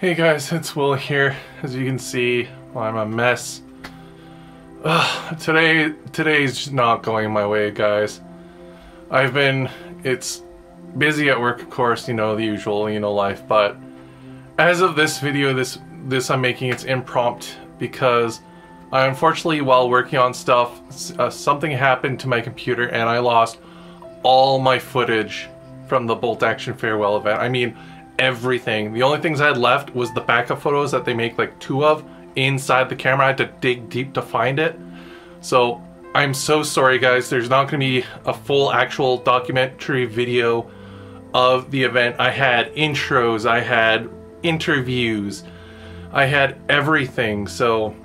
Hey guys, it's Will here. As you can see, I'm a mess. Today's not going my way, guys. It's busy at work, of course, you know, the usual, life, but as of this video, this I'm making, it's impromptu because I unfortunately, while working on stuff, something happened to my computer and I lost all my footage from the Bolt Action Farewell event. I mean, everything. The only things I had left was the backup photos that they make like 2 of inside the camera. I had to dig deep to find it. So I'm so sorry, guys. There's not going to be a full actual documentary video of the event. I had intros, I had interviews, I had everything. So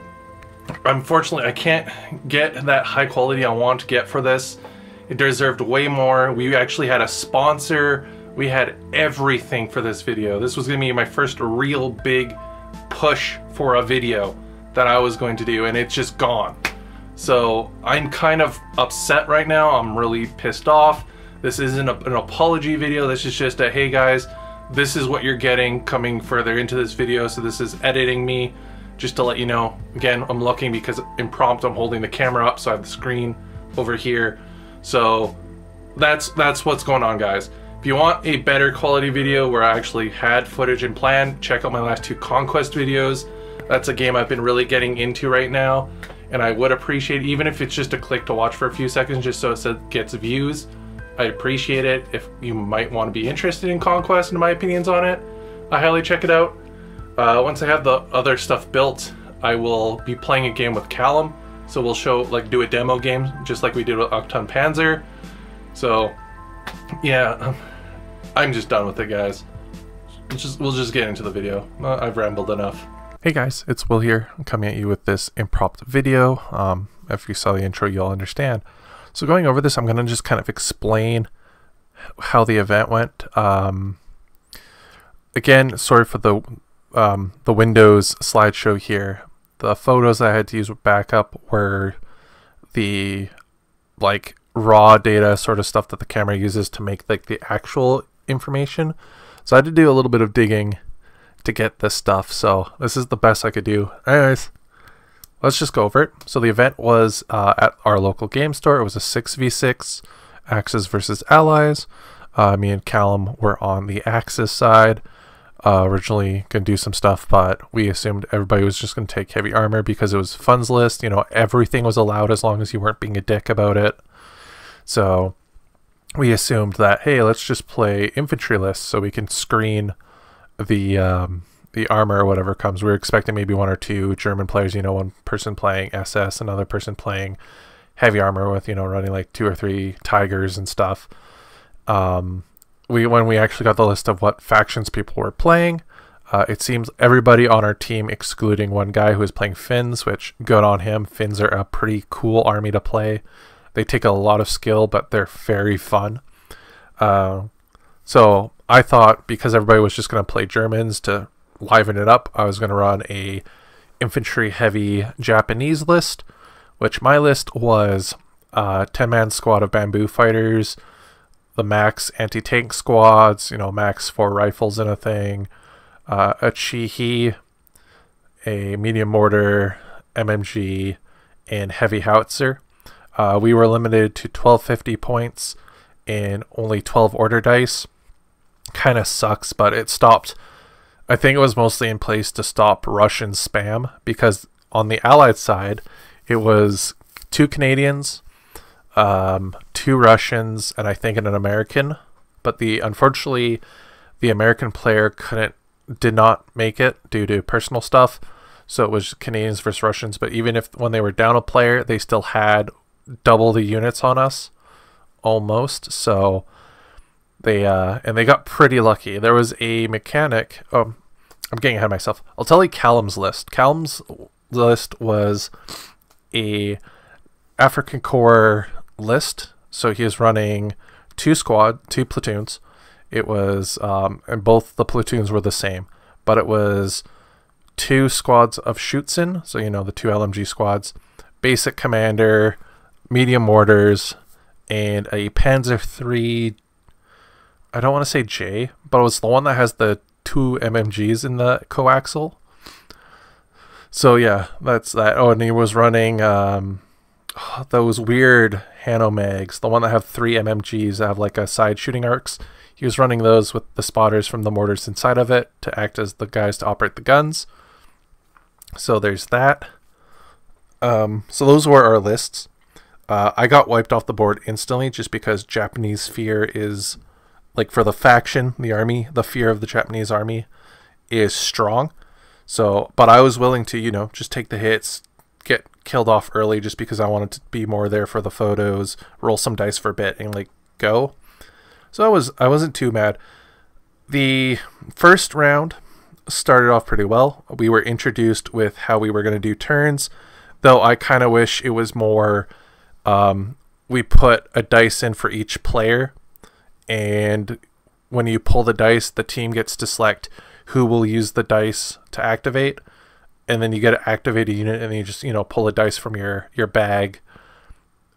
unfortunately, I can't get that high quality I want to get for this. It deserved way more. We actually had a sponsor. We had everything for this video. This was going to be my first real big push for a video that I was going to do, and it's just gone. So I'm kind of upset right now. I'm really pissed off. This isn't an apology video. This is just a, hey guys, this is what you're getting coming further into this video. So this is editing me, just to let you know. Again, I'm looking because impromptu, I'm holding the camera up, so I have the screen over here. So that's what's going on, guys. If you want a better quality video where I actually had footage and plan, check out my last 2 Conquest videos. That's a game I've been really getting into right now, and I would appreciate, even if it's just a click to watch for a few seconds just so it gets views, I appreciate it. If you might want to be interested in Conquest and my opinions on it, I highly check it out. Once I have the other stuff built, I will be playing a game with Callum, so we'll do a demo game just like we did with Pnzr. So yeah, I'm just done with it, guys. We'll just get into the video. I've rambled enough. Hey guys, it's Will here. I'm coming at you with this impromptu video. If you saw the intro, you'll understand. So going over this, I'm going to just kind of explain how the event went. Again, sorry for the Windows slideshow here. The photos I had to use with backup were the raw data sort of stuff that the camera uses to make the actual information. So I had to do a little bit of digging to get this stuff. So this is the best I could do. Anyways, let's just go over it. So the event was at our local game store. It was a 6v6, Axis versus Allies. Me and Callum were on the Axis side. Originally gonna do some stuff, but we assumed everybody was just gonna take heavy armor because it was funds list. Everything was allowed as long as you weren't being a dick about it. So we assumed that, hey, let's just play infantry lists so we can screen the armor or whatever comes. We were expecting maybe 1 or 2 German players, one person playing SS, another person playing heavy armor with, running like 2 or 3 Tigers and stuff. When we actually got the list of what factions people were playing, it seems everybody on our team, excluding one guy who was playing Finns, which good on him. Finns are a pretty cool army to play. They take a lot of skill, but they're very fun. So I thought because everybody was just going to play Germans to liven it up, I was going to run a infantry heavy Japanese list, which my list was a 10-man squad of bamboo fighters, the max anti-tank squads, max 4 rifles and a thing, a Chihi, a medium mortar, MMG, and heavy Howetzer. We were limited to 1250 points and only 12 order dice. Kind of sucks, but it stopped. I think it was mostly in place to stop Russian spam, because on the Allied side, it was 2 Canadians, 2 Russians, and I think an American. But unfortunately, the American player did not make it due to personal stuff. So it was Canadians versus Russians. But even when they were down a player, they still had double the units on us, almost. So they got pretty lucky. There was a mechanic. Oh, I'm getting ahead of myself. I'll tell you Callum's list. Callum's list was a African Corps list. So he was running 2 platoons. It was and both the platoons were the same, but it was 2 squads of Schutzen. So the 2 LMG squads, basic commander, medium mortars, and a Pnzr 3, I don't want to say J, but it was the one that has the 2 MMGs in the coaxial. So yeah, that's that. Oh, and he was running those weird Hanomags, the one that have 3 MMGs that have like a side shooting arcs. He was running those with the spotters from the mortars inside of it to act as the guys to operate the guns. So there's that. So those were our lists. I got wiped off the board instantly just because Japanese fear is, like, for the faction, the army, the fear of the Japanese army is strong. So, but I was willing to, you know, just take the hits, get killed off early just because I wanted to be more there for the photos, roll some dice for a bit, and like go. So I wasn't too mad. The first round started off pretty well. We were introduced with how we were going to do turns, though I kind of wish it was more, we put a dice in for each player, and when you pull the dice, the team gets to select who will use the dice to activate, and then you get to activate a unit, and then you just, you know, pull a dice from your bag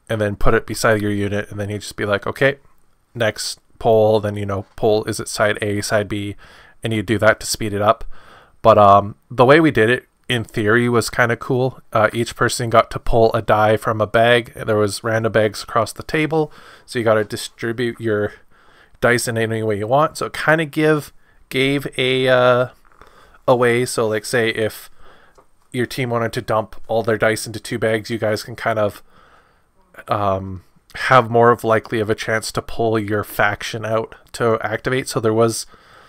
and then put it beside your unit, and then you just be like, okay, next pull, then, you know, pull, is it side A, side B, and you do that to speed it up. But the way we did it in theory was kind of cool. Each person got to pull a die from a bag. There was random bags across the table, so you got to distribute your dice in any way you want. So it kind of gave a way. So like, say if your team wanted to dump all their dice into 2 bags, you guys can kind of have more of likely of a chance to pull your faction out to activate. So there was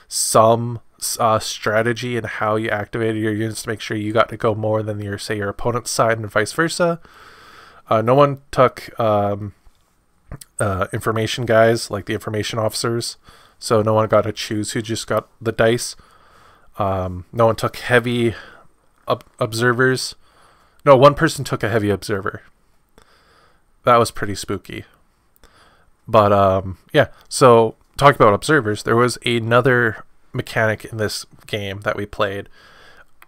some strategy in how you activated your units to make sure you got to go more than your, say, your opponent's side, and vice versa. No one took information guys, like the information officers, so no one got to choose who just got the dice. No one took heavy observers. No, one person took a heavy observer. That was pretty spooky. But yeah, so talking about observers, there was another mechanic in this game that we played.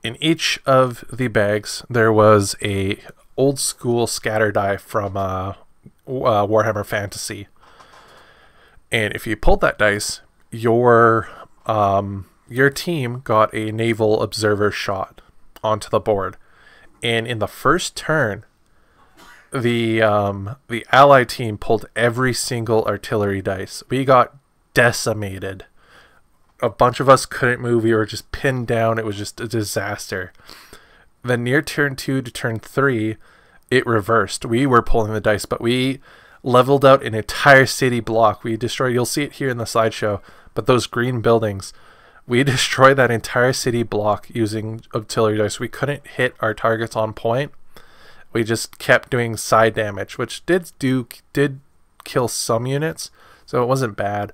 In each of the bags there was a old school scatter die from Warhammer Fantasy, and if you pulled that dice, your team got a naval observer shot onto the board, and in the first turn the ally team pulled every single artillery dice. We got decimated. A bunch of us couldn't move. We were just pinned down. It was just a disaster. Then near turn 2 to turn 3, it reversed. We were pulling the dice, but we leveled out an entire city block. We destroyed, you'll see it here in the slideshow, but those green buildings, we destroyed that entire city block using artillery dice. We couldn't hit our targets on point. We just kept doing side damage, which did kill some units, so it wasn't bad.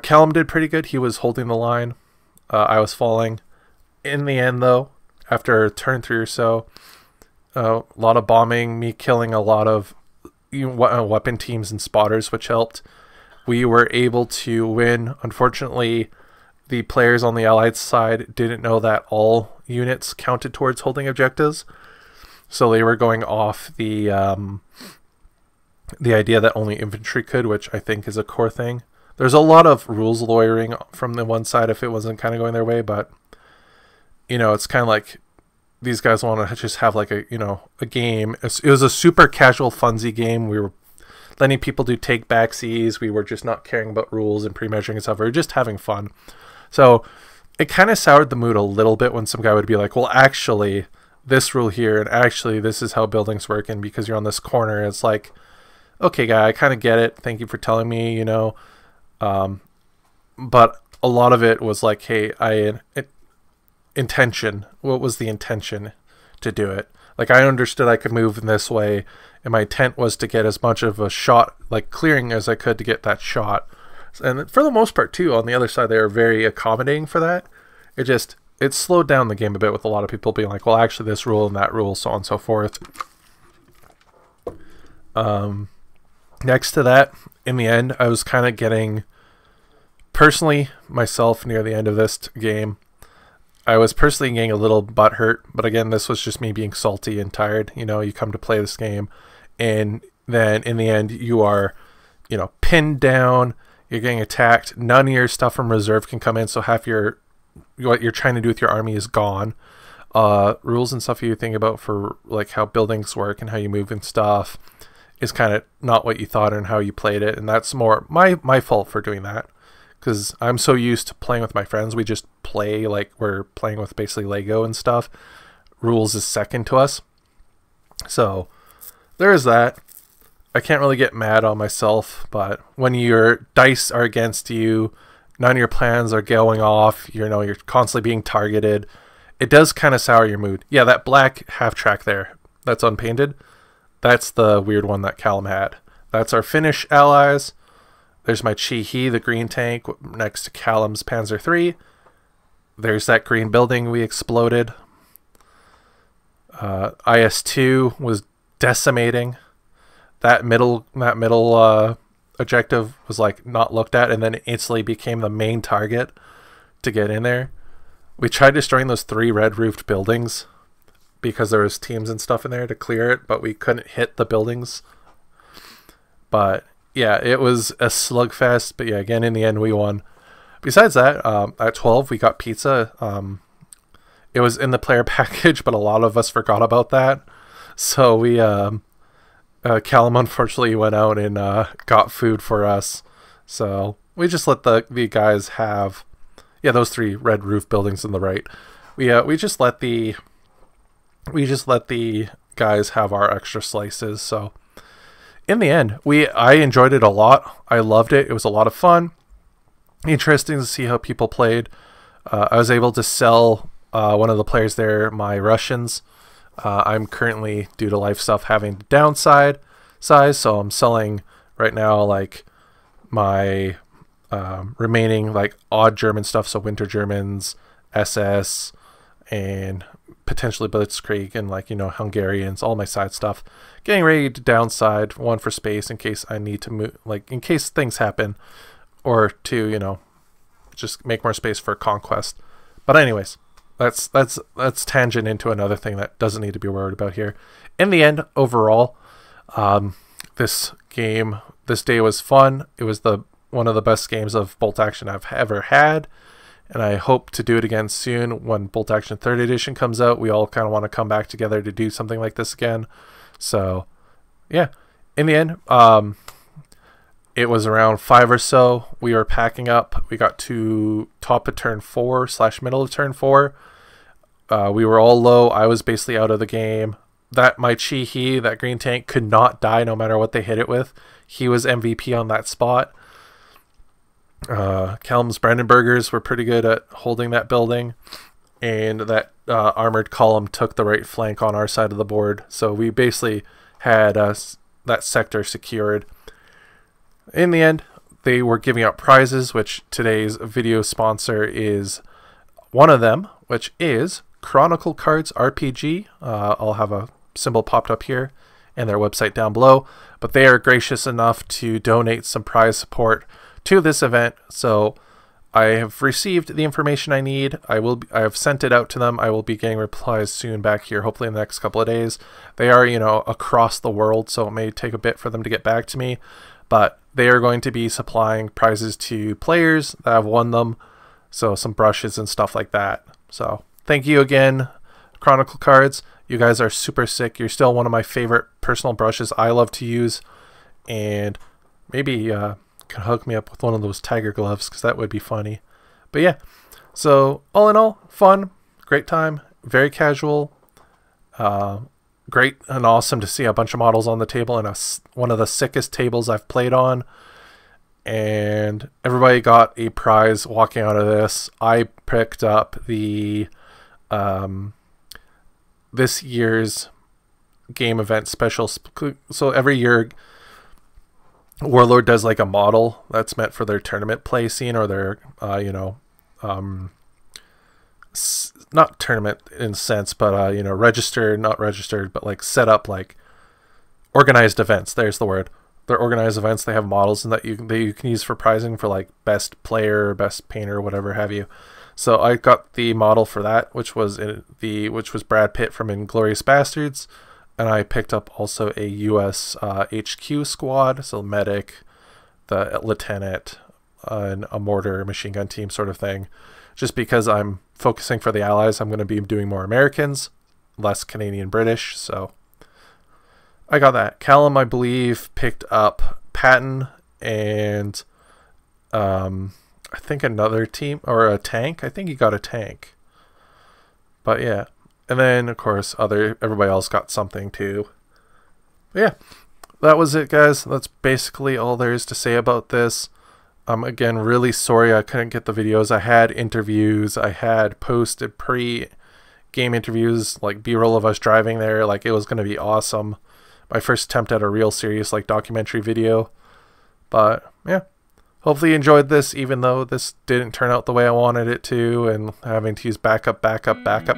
Callum did pretty good. He was holding the line. I was falling. In the end, though, after turn 3 or so, a lot of bombing, me killing a lot of weapon teams and spotters, which helped. We were able to win. Unfortunately, the players on the Allied side didn't know that all units counted towards holding objectives, so they were going off the idea that only infantry could, which I think is a core thing. There's a lot of rules lawyering from the one side if it wasn't kind of going their way, but, you know, it's kind of like these guys want to just have like a, you know, a game. It was a super casual, funsy game. We were letting people do take-backsies. We were just not caring about rules and pre-measuring and stuff. We were just having fun. So it kind of soured the mood a little bit when some guy would be like, well, actually, this rule here, and actually, this is how buildings work, and because you're on this corner, it's like, okay, guy, I kind of get it. Thank you for telling me, you know. But a lot of it was like, hey, intention. What was the intention to do it? Like, I understood I could move in this way, and my intent was to get as much of a shot, like clearing as I could to get that shot. And for the most part, too, on the other side, they were very accommodating for that. It slowed down the game a bit with a lot of people being like, well, actually, this rule and that rule, so on and so forth. Next to that, in the end, I was kind of getting, personally, myself, near the end of this game, I was personally getting a little butthurt, but again, this was just me being salty and tired. You know, you come to play this game, and then in the end, you are, you know, pinned down, You're getting attacked. None of your stuff from reserve can come in, so half what you're trying to do with your army is gone. Rules and stuff you think about for like how buildings work and how you move and stuff is kind of not what you thought and how you played it, and that's more my fault for doing that, because I'm so used to playing with my friends. We just play like we're playing with basically Lego and stuff. Rules is second to us, so there's that. I can't really get mad on myself, but when your dice are against you, none of your plans are going off, you're constantly being targeted, it does kind of sour your mood. Yeah, that black half track there, that's unpainted. That's the weird one that Callum had. That's our Finnish allies. There's my Chi-He, the green tank, next to Callum's Pnzr 3. There's that green building we exploded. IS-2 was decimating. That middle objective was like not looked at, and then it instantly became the main target to get in there. We tried destroying those 3 red roofed buildings because there was teams and stuff in there to clear it, but we couldn't hit the buildings. But yeah, it was a slugfest. But yeah, again, in the end, we won. Besides that, at 12, we got pizza. It was in the player package, but a lot of us forgot about that. So we, Callum unfortunately went out and got food for us. So we just let the guys have, yeah, those 3 red roof buildings on the right. We just let the guys have our extra slices. So in the end, I enjoyed it a lot. I loved it. It was a lot of fun. Interesting to see how people played. I was able to sell one of the players there my Russians. I'm currently, due to life stuff, having to downsize, so I'm selling right now like my remaining like odd German stuff, so Winter Germans, SS, and potentially Blitzkrieg, and like, Hungarians, all my side stuff. Getting ready to downside, 1 for space in case I need to move, like in case things happen, or 2, just make more space for conquest. But anyways, that's tangent into another thing that doesn't need to be worried about here. In the end, overall, this day was fun. It was one of the best games of Bolt Action I've ever had, and I hope to do it again soon when Bolt Action 3rd edition comes out. We all kind of want to come back together to do something like this again. So yeah, in the end, it was around 5 or so. We were packing up. We got to top of turn 4 / middle of turn 4. We were all low. I was basically out of the game. My Chi-He, that green tank, could not die no matter what they hit it with. He was MVP on that spot. Callum's Brandenburgers were pretty good at holding that building. And that armored column took the right flank on our side of the board. So we basically had that sector secured. In the end, they were giving out prizes, which today's video sponsor is one of them, which is Chronicle Cards RPG. I'll have a symbol popped up here and their website down below, but they are gracious enough to donate some prize support to this event. So I have received the information I need. I have sent it out to them. I will be getting replies soon back here, hopefully in the next couple of days. They are, across the world, so it may take a bit for them to get back to me, but they are going to be supplying prizes to players that have won them. So some brushes and stuff like that. So thank you again, Chronicle Cards. You guys are super sick. You're still one of my favorite personal brushes I love to use. And maybe you can hook me up with one of those tiger gloves, because that would be funny. But yeah, so all in all, fun, great time, very casual, great and awesome to see a bunch of models on the table, and one of the sickest tables I've played on. And everybody got a prize walking out of this. I picked up the this year's game event special. So every year Warlord does like a model that's meant for their tournament play scene, or their not tournament in sense, but registered, not registered, but like set up, like organized events. There's the word. They're organized events. They have models and that you can use for prizing for like best player, best painter, whatever have you. So I got the model for that, which was Brad Pitt from Inglourious Bastards, and I picked up also a U.S. HQ squad, so medic, the lieutenant, on a mortar machine gun team sort of thing. Just because I'm focusing for the Allies, I'm going to be doing more Americans, less Canadian British, so I got that. Callum, I believe, picked up Patton and I think another team, or a tank. I think he got a tank. But yeah. And then, of course, everybody else got something too. But yeah, that was it, guys. That's basically all there is to say about this. Again, really sorry I couldn't get the videos. I had interviews. I had posted pre-game interviews, like B-roll of us driving there. Like, it was going to be awesome. My first attempt at a real serious, like, documentary video. But, yeah. Hopefully you enjoyed this, even though this didn't turn out the way I wanted it to, and having to use backup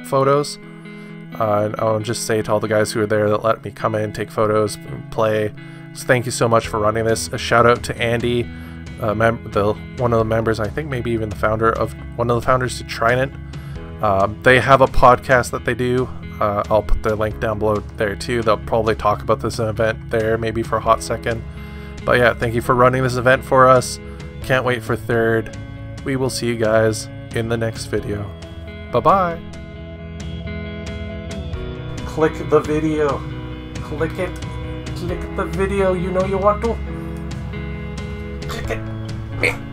photos. And I'll just say to all the guys who were there that let me come in, take photos, play. So thank you so much for running this. A shout out to Andy, one of the members, I think maybe even one of the founders to Trident. They have a podcast that they do. I'll put their link down below there too. They'll probably talk about this event there, maybe for a hot second. But yeah, thank you for running this event for us. Can't wait for 3rd. We will see you guys in the next video. Bye-bye. Click the video. Click it. Click the video. You know you want to. Click it.